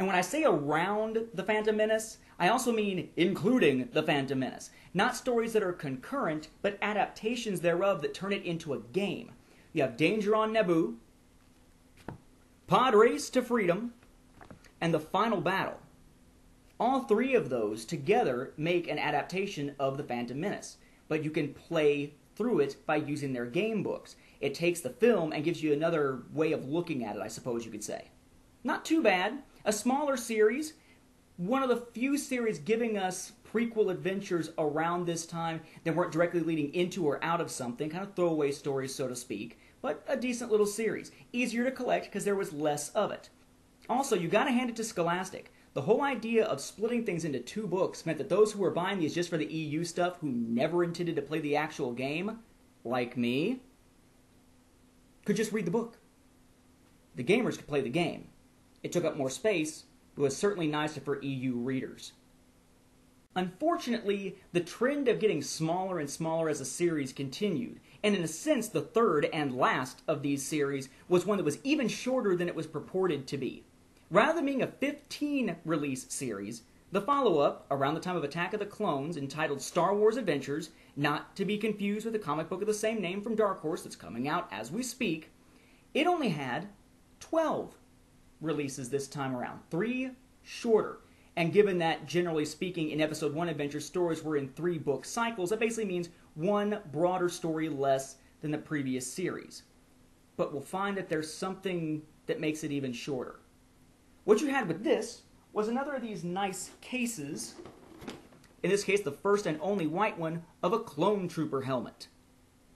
And when I say around The Phantom Menace, I also mean including The Phantom Menace. Not stories that are concurrent, but adaptations thereof that turn it into a game. You have Danger on Naboo, Pod Race to Freedom, and The Final Battle. All three of those together make an adaptation of The Phantom Menace, but you can play through it by using their game books. It takes the film and gives you another way of looking at it, I suppose you could say. Not too bad. A smaller series, one of the few series giving us prequel adventures around this time that weren't directly leading into or out of something, kind of throwaway stories, so to speak, but a decent little series. Easier to collect because there was less of it. Also, you gotta hand it to Scholastic. The whole idea of splitting things into two books meant that those who were buying these just for the EU stuff, who never intended to play the actual game, like me, could just read the book. The gamers could play the game. It took up more space, but was certainly nicer for EU readers. Unfortunately, the trend of getting smaller and smaller as a series continued, and in a sense, the third and last of these series was one that was even shorter than it was purported to be. Rather than being a 15-release series, the follow-up, around the time of Attack of the Clones, entitled Star Wars Adventures, not to be confused with the comic book of the same name from Dark Horse that's coming out as we speak, it only had 12 releases this time around, 3 shorter. And given that, generally speaking, in Episode 1 Adventure, stories were in 3-book cycles, that basically means one broader story less than the previous series. But we'll find that there's something that makes it even shorter. What you had with this was another of these nice cases, in this case the first and only white one, of a Clone Trooper helmet.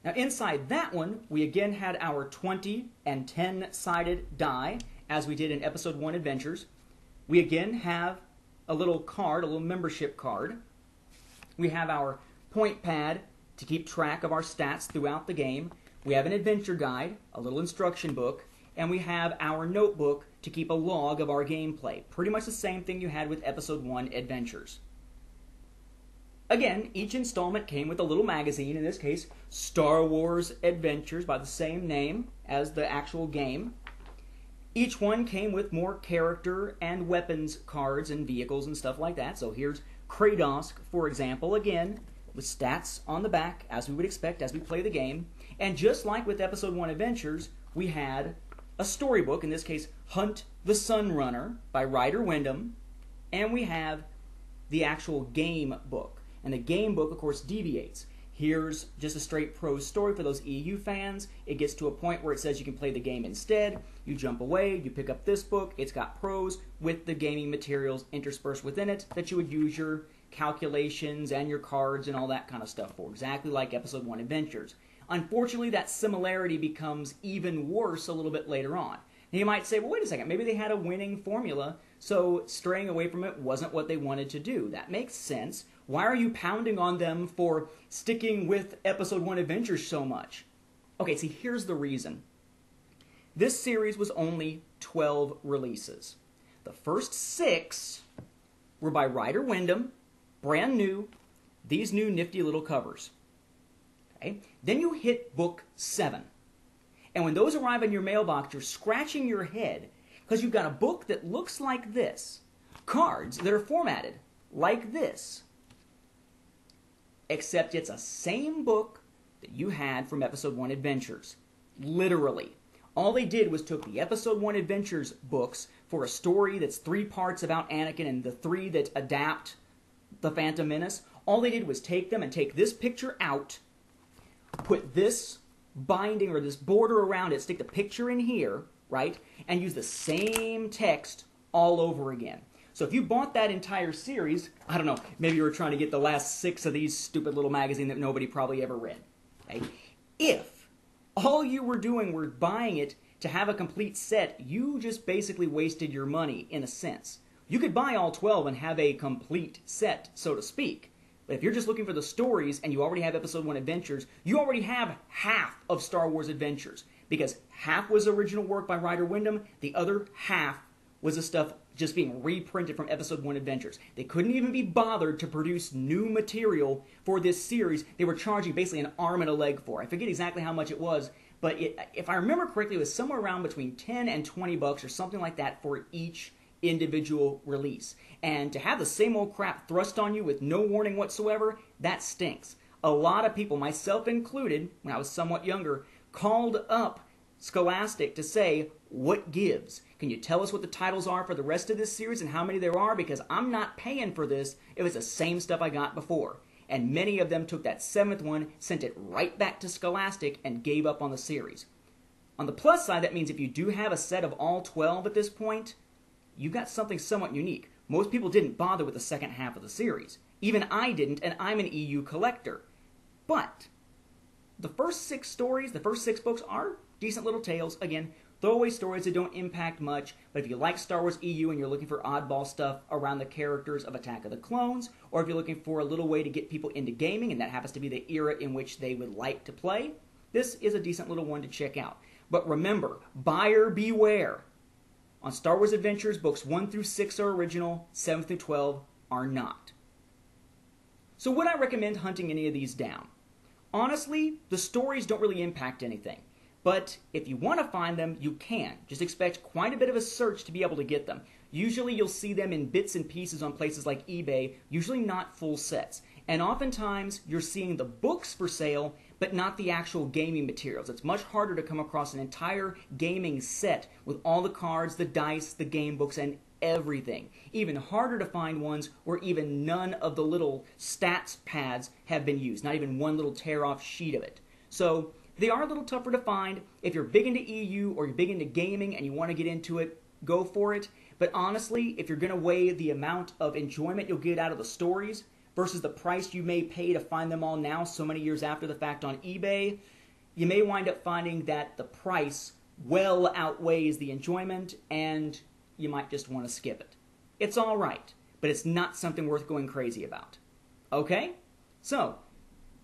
Now inside that one, we again had our 20 and 10-sided die, as we did in Episode 1 Adventures. We again have a little card, a little membership card. We have our point pad to keep track of our stats throughout the game. We have an adventure guide, a little instruction book, and we have our notebook to keep a log of our gameplay. Pretty much the same thing you had with Episode 1 Adventures. Again, each installment came with a little magazine, in this case, Star Wars Adventures, by the same name as the actual game. Each one came with more character and weapons cards and vehicles and stuff like that. So here's Kradosk, for example, again, with stats on the back, as we would expect as we play the game. And just like with Episode 1 Adventures, we had a storybook, in this case, Hunt the Sunrunner by Ryder Wyndham, and we have the actual game book. And the game book, of course, deviates. Here's just a straight prose story for those EU fans. It gets to a point where it says you can play the game instead. You jump away, you pick up this book. It's got prose with the gaming materials interspersed within it that you would use your calculations and your cards and all that kind of stuff for, exactly like Episode 1 Adventures. Unfortunately, that similarity becomes even worse a little bit later on. Now you might say, well, wait a second, maybe they had a winning formula, so straying away from it wasn't what they wanted to do. That makes sense. Why are you pounding on them for sticking with Episode 1 Adventures so much? Okay, see, here's the reason. This series was only 12 releases. The first 6 were by Ryder Wyndham, brand new, these new nifty little covers. Okay? Then you hit book 7. And when those arrive in your mailbox, you're scratching your head because you've got a book that looks like this, cards that are formatted like this, except it's a same book that you had from Episode 1 Adventures. Literally. All they did was took the Episode 1 Adventures books for a story that's 3 parts about Anakin and the 3 that adapt The Phantom Menace. All they did was take them and take this picture out, put this binding or this border around it, stick the picture in here, right, and use the same text all over again. So if you bought that entire series, I don't know, maybe you were trying to get the last 6 of these stupid little magazines that nobody probably ever read. Okay? If all you were doing were buying it to have a complete set, you just basically wasted your money in a sense. You could buy all 12 and have a complete set, so to speak. But if you're just looking for the stories and you already have Episode 1 Adventures, you already have half of Star Wars Adventures. Because half was original work by Ryder Wyndham, the other half was the stuff just being reprinted from Episode 1 Adventures. They couldn't even be bothered to produce new material for this series. They were charging basically an arm and a leg for. I forget exactly how much it was, but if I remember correctly, it was somewhere around between 10 and 20 bucks or something like that for each individual release. And to have the same old crap thrust on you with no warning whatsoever, that stinks. A lot of people, myself included, when I was somewhat younger, called up Scholastic to say, what gives? Can you tell us what the titles are for the rest of this series and how many there are? Because I'm not paying for this if it's the same stuff I got before. And many of them took that 7th one, sent it right back to Scholastic, and gave up on the series. On the plus side, that means if you do have a set of all 12 at this point, you got something somewhat unique. Most people didn't bother with the second half of the series. Even I didn't, and I'm an EU collector. But the first 6 stories, the first 6 books are decent little tales. Again, throwaway stories that don't impact much, but if you like Star Wars EU and you're looking for oddball stuff around the characters of Attack of the Clones, or if you're looking for a little way to get people into gaming, and that happens to be the era in which they would like to play, this is a decent little one to check out. But remember, buyer beware. On Star Wars Adventures, books 1 through 6 are original, 7 through 12 are not. So would I recommend hunting any of these down? Honestly, the stories don't really impact anything. But if you want to find them, you can. Just expect quite a bit of a search to be able to get them. Usually you'll see them in bits and pieces on places like eBay, usually not full sets. And oftentimes you're seeing the books for sale, but not the actual gaming materials. It's much harder to come across an entire gaming set with all the cards, the dice, the game books, and everything. Even harder to find ones where even none of the little stats pads have been used, not even one little tear-off sheet of it. So they are a little tougher to find. If you're big into EU or you're big into gaming and you want to get into it, go for it. But honestly, if you're going to weigh the amount of enjoyment you'll get out of the stories versus the price you may pay to find them all now so many years after the fact on eBay, you may wind up finding that the price well outweighs the enjoyment and you might just want to skip it. It's all right, but it's not something worth going crazy about. Okay? So,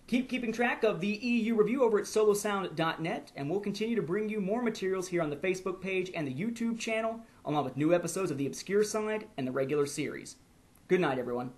keep keeping track of the EU review over at solosound.net, and we'll continue to bring you more materials here on the Facebook page and the YouTube channel, along with new episodes of The Obscure Side and the regular series. Good night, everyone.